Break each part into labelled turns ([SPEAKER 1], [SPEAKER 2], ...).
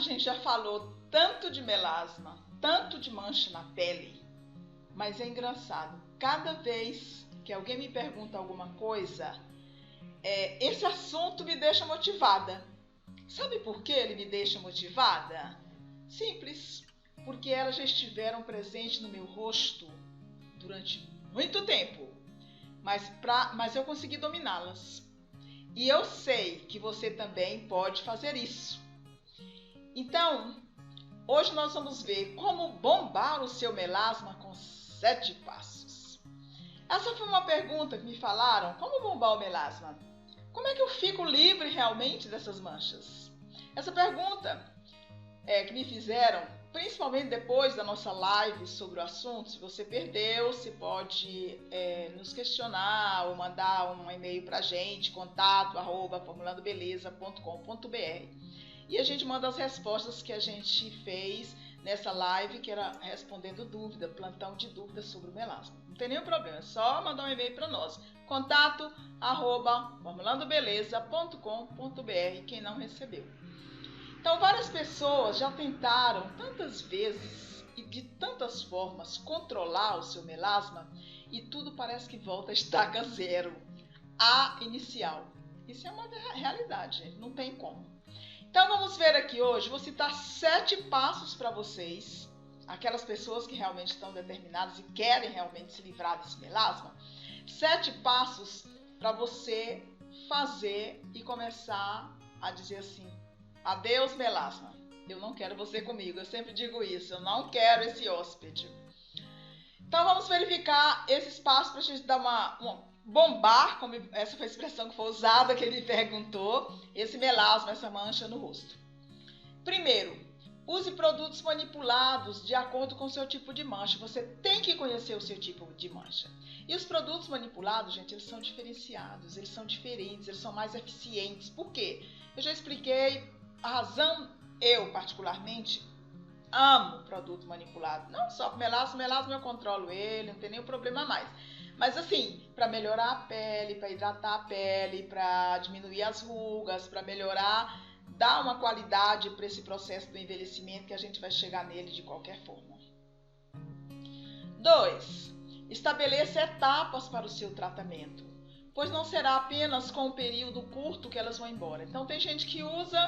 [SPEAKER 1] gente já falou tanto de melasma, tanto de mancha na pele, mas é engraçado, cada vez que alguém me pergunta alguma coisa, esse assunto me deixa motivada. Sabe por que ele me deixa motivada? Simples, porque elas já estiveram presentes no meu rosto durante muito tempo, mas eu consegui dominá-las. E eu sei que você também pode fazer isso. Então, hoje nós vamos ver como bombar o seu melasma com 7 passos. Essa foi uma pergunta que me falaram, como bombar o melasma? Como é que eu fico livre realmente dessas manchas? Essa pergunta que me fizeram, principalmente depois da nossa live sobre o assunto. Se você perdeu, você pode nos questionar ou mandar um e-mail para a gente, contato@formulandobeleza.com.br, e a gente manda as respostas que a gente fez nessa live, que era respondendo dúvida, plantão de dúvidas sobre o melasma. Não tem nenhum problema, é só mandar um e-mail para nós, contato@formulandobeleza.com.br, quem não recebeu. Então, várias pessoas já tentaram tantas vezes e de tantas formas controlar o seu melasma e tudo parece que volta a estaca zero, a inicial. Isso é uma realidade, gente, não tem como. Então, vamos ver aqui hoje, vou citar 7 passos para vocês, aquelas pessoas que realmente estão determinadas e querem realmente se livrar desse melasma. 7 passos para você fazer e começar a dizer assim: adeus, melasma. Eu não quero você comigo. Eu sempre digo isso. Eu não quero esse hóspede. Então, vamos verificar esses passos para a gente dar uma bombar, como essa foi a expressão que foi usada, que ele me perguntou, esse melasma, essa mancha no rosto. Primeiro, use produtos manipulados de acordo com o seu tipo de mancha. Você tem que conhecer o seu tipo de mancha. E os produtos manipulados, gente, eles são diferenciados, eles são diferentes, eles são mais eficientes. Por quê? Eu já expliquei a razão. Eu, particularmente, amo produto manipulado. Não só para melasma eu controlo ele, não tem nenhum problema mais. Mas assim, para melhorar a pele, para hidratar a pele, para diminuir as rugas, para melhorar, dar uma qualidade para esse processo do envelhecimento, que a gente vai chegar nele de qualquer forma. 2. Estabeleça etapas para o seu tratamento, pois não será apenas com um período curto que elas vão embora. Então tem gente que usa,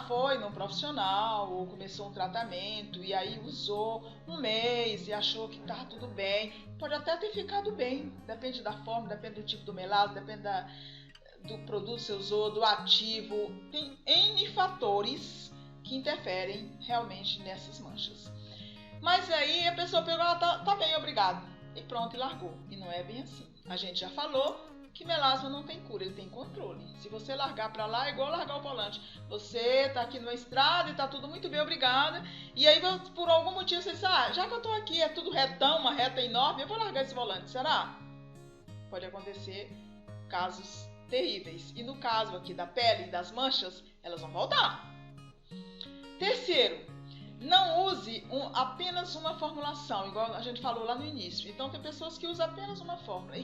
[SPEAKER 1] foi num profissional, ou começou um tratamento, e aí usou um mês e achou que estava tudo bem. Pode até ter ficado bem, depende da forma, depende do tipo do melasma, depende do produto que você usou, do ativo. Tem N fatores que interferem realmente nessas manchas. Mas aí a pessoa pegou, tá bem, obrigado, e pronto, e largou. E não é bem assim. A gente já falou que melasma não tem cura, ele tem controle. Se você largar para lá, é igual largar o volante. Você tá aqui numa estrada e tá tudo muito bem, obrigada. E aí, por algum motivo, você diz, já que eu tô aqui, é tudo retão, uma reta enorme, eu vou largar esse volante, será? Pode acontecer casos terríveis. E no caso aqui da pele e das manchas, elas vão voltar. Terceiro, não use apenas uma formulação, igual a gente falou lá no início. Então tem pessoas que usam apenas uma fórmula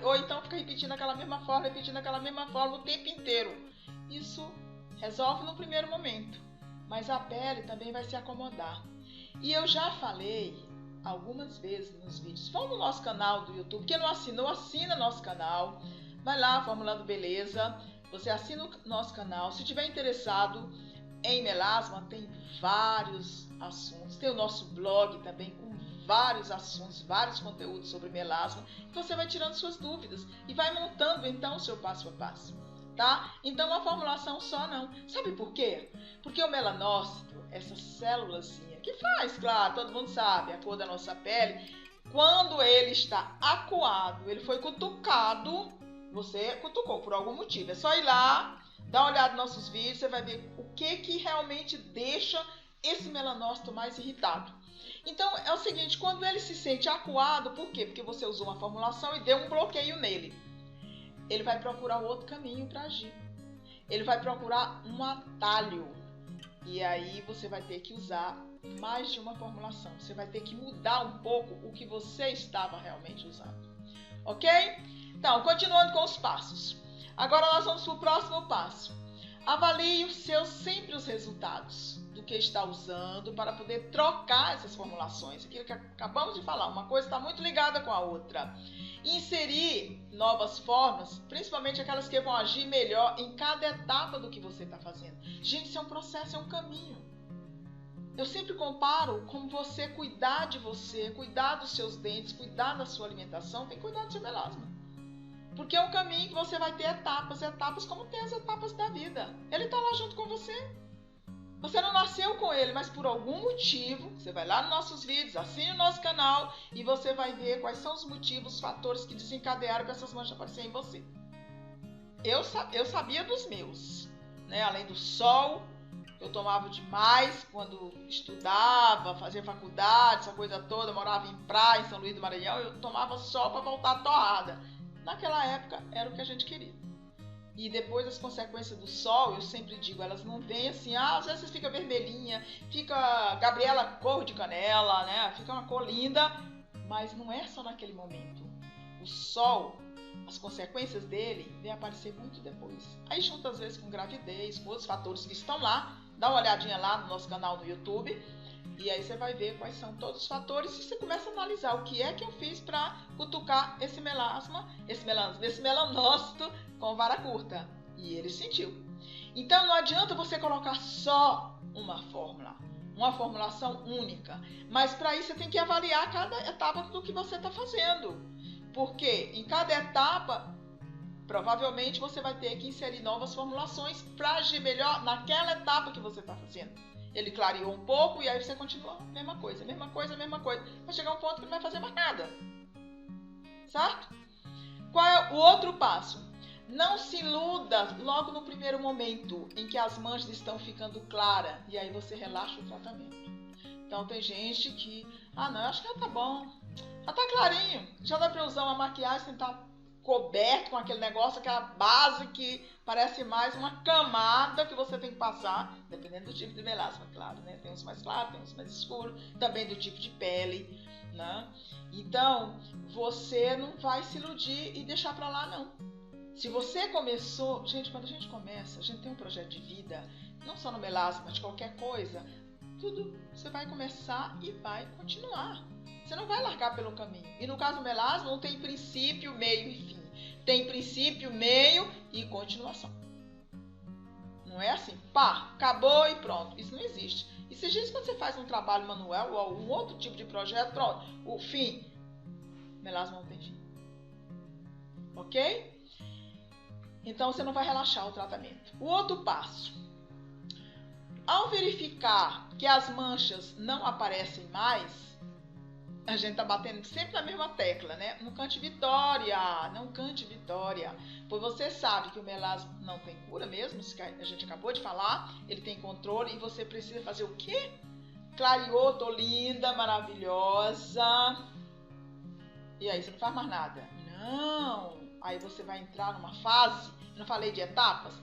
[SPEAKER 1] ou então fica repetindo aquela mesma fórmula o tempo inteiro. Isso resolve no primeiro momento, mas a pele também vai se acomodar. E eu já falei algumas vezes nos vídeos. Vão no nosso canal do YouTube. Quem não assinou, assina nosso canal. Vai lá, Formulando Beleza. Você assina o nosso canal. Se tiver interessado em melasma, tem vários assuntos. Tem o nosso blog também com vários assuntos, vários conteúdos sobre melasma. Você vai tirando suas dúvidas e vai montando então o seu passo a passo, tá? Então uma formulação só não. Sabe por quê? Porque o melanócito, essa célulazinha que faz, claro, todo mundo sabe, a cor da nossa pele, quando ele está acuado, ele foi cutucado, você cutucou por algum motivo. É só ir lá, dá uma olhada nos nossos vídeos, você vai ver o que realmente deixa esse melanócito mais irritado. Então é o seguinte, quando ele se sente acuado, por quê? Porque você usou uma formulação e deu um bloqueio nele. Ele vai procurar outro caminho para agir. Ele vai procurar um atalho. E aí você vai ter que usar mais de uma formulação. Você vai ter que mudar um pouco o que você estava realmente usando. Ok? Então, continuando com os passos. Agora nós vamos para o próximo passo. Avalie sempre os resultados do que está usando para poder trocar essas formulações. Aquilo que acabamos de falar, uma coisa está muito ligada com a outra. Inserir novas formas, principalmente aquelas que vão agir melhor em cada etapa do que você está fazendo. Gente, isso é um processo, é um caminho. Eu sempre comparo como você cuidar de você, cuidar dos seus dentes, cuidar da sua alimentação, tem que cuidar do seu melasma. Porque é um caminho que você vai ter etapas como tem as etapas da vida. Ele está lá junto com você. Você não nasceu com ele, mas por algum motivo, você vai lá nos nossos vídeos, assine o nosso canal e você vai ver quais são os motivos, os fatores que desencadearam para essas manchas aparecerem em você. Eu sabia dos meus, né? Além do sol, eu tomava demais quando estudava, fazia faculdade, essa coisa toda, morava em praia, em São Luís do Maranhão, eu tomava sol para voltar torrada. Naquela época era o que a gente queria. E depois as consequências do sol, eu sempre digo, elas não vêm assim, às vezes fica vermelhinha, fica Gabriela cor de canela, né? Fica uma cor linda, mas não é só naquele momento. O sol, as consequências dele vêm aparecer muito depois. Aí junta às vezes com gravidez, com outros fatores que estão lá, dá uma olhadinha lá no nosso canal do YouTube, e aí você vai ver quais são todos os fatores e você começa a analisar o que é que eu fiz para cutucar esse melanócito com vara curta. E ele sentiu. Então não adianta você colocar só uma fórmula, uma formulação única. Mas para isso você tem que avaliar cada etapa do que você está fazendo. Porque em cada etapa, provavelmente você vai ter que inserir novas formulações para agir melhor naquela etapa que você está fazendo. Ele clareou um pouco e aí você continua a mesma coisa. Vai chegar um ponto que não vai fazer mais nada. Certo? Qual é o outro passo? Não se iluda logo no primeiro momento em que as manchas estão ficando claras. E aí você relaxa o tratamento. Então tem gente que, não, eu acho que já tá bom. Já tá clarinho. Já dá para usar uma maquiagem sem estar coberto com aquele negócio, aquela base que parece mais uma camada que você tem que passar, dependendo do tipo de melasma, claro, né? Tem uns mais claros, tem uns mais escuros, também do tipo de pele, né? Então, você não vai se iludir e deixar pra lá, não. Se você começou, gente, quando a gente começa, a gente tem um projeto de vida, não só no melasma, mas de qualquer coisa, tudo você vai começar e vai continuar. Você não vai largar pelo caminho. E no caso do melasma, não tem princípio, meio e fim. Tem princípio, meio e continuação. Não é assim, pá, acabou e pronto. Isso não existe. Isso existe quando você faz um trabalho manual ou algum outro tipo de projeto, pronto. O fim, melasma não tem fim. Ok? Então você não vai relaxar o tratamento. O outro passo. Ao verificar que as manchas não aparecem mais, a gente tá batendo sempre na mesma tecla, né? Não cante vitória, pois você sabe que o melasma não tem cura mesmo, a gente acabou de falar, ele tem controle e você precisa fazer o quê? Clareou, tô linda, maravilhosa. E aí você não faz mais nada. Não! Aí você vai entrar numa fase, eu não falei de etapas?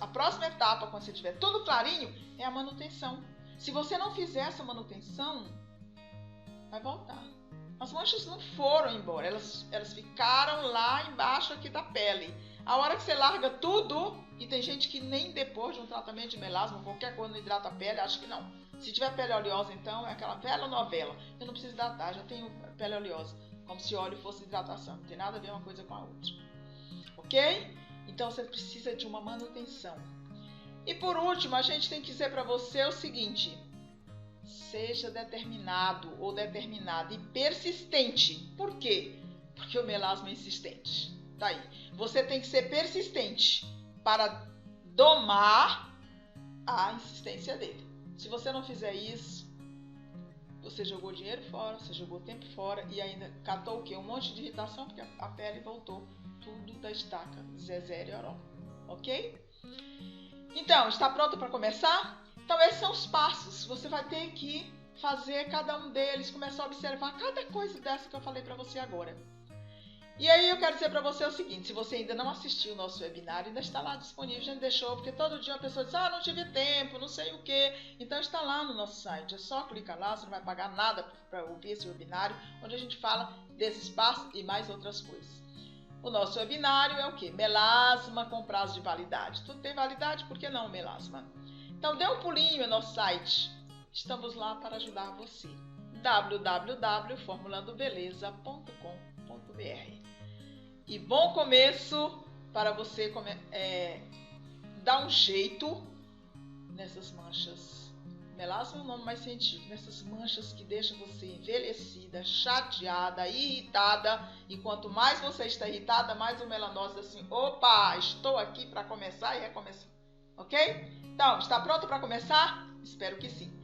[SPEAKER 1] A próxima etapa, quando você tiver tudo clarinho, é a manutenção. Se você não fizer essa manutenção, vai voltar. As manchas não foram embora, elas ficaram lá embaixo aqui da pele. A hora que você larga tudo, e tem gente que nem depois de um tratamento de melasma, qualquer coisa não hidrata a pele, acho que não. Se tiver pele oleosa, então, é aquela velha novela. Eu não preciso hidratar, já tenho pele oleosa. Como se óleo fosse hidratação, não tem nada a ver uma coisa com a outra. Ok? Então você precisa de uma manutenção. E por último, a gente tem que dizer para você o seguinte: seja determinado ou determinada e persistente. Por quê? Porque o melasma é insistente. Tá aí. Você tem que ser persistente para domar a insistência dele. Se você não fizer isso, você jogou dinheiro fora, você jogou tempo fora e ainda catou o quê? Um monte de irritação, porque a pele voltou tudo da estaca, zezé e oró. Ok? Então, está pronto para começar? Então, esses são os passos. Você vai ter que fazer cada um deles, começar a observar cada coisa dessa que eu falei para você agora. E aí eu quero dizer para você o seguinte: se você ainda não assistiu o nosso webinário, ainda está lá disponível, a gente deixou, porque todo dia uma pessoa diz, não tive tempo, não sei o que. Então está lá no nosso site, é só clicar lá, você não vai pagar nada para ouvir esse webinário, onde a gente fala desses passos e mais outras coisas. O nosso webinário é o quê? Melasma com prazo de validade. Tudo tem validade, por que não melasma? Então dê um pulinho no nosso site. Estamos lá para ajudar você. www.formulandobeleza.com.br. E bom começo para você dar um jeito nessas manchas. Melasma é um nome mais científico, nessas manchas que deixam você envelhecida, chateada, irritada. E quanto mais você está irritada, mais o melanose assim, opa, estou aqui para começar e recomeçar. Ok? Então, está pronto para começar? Espero que sim.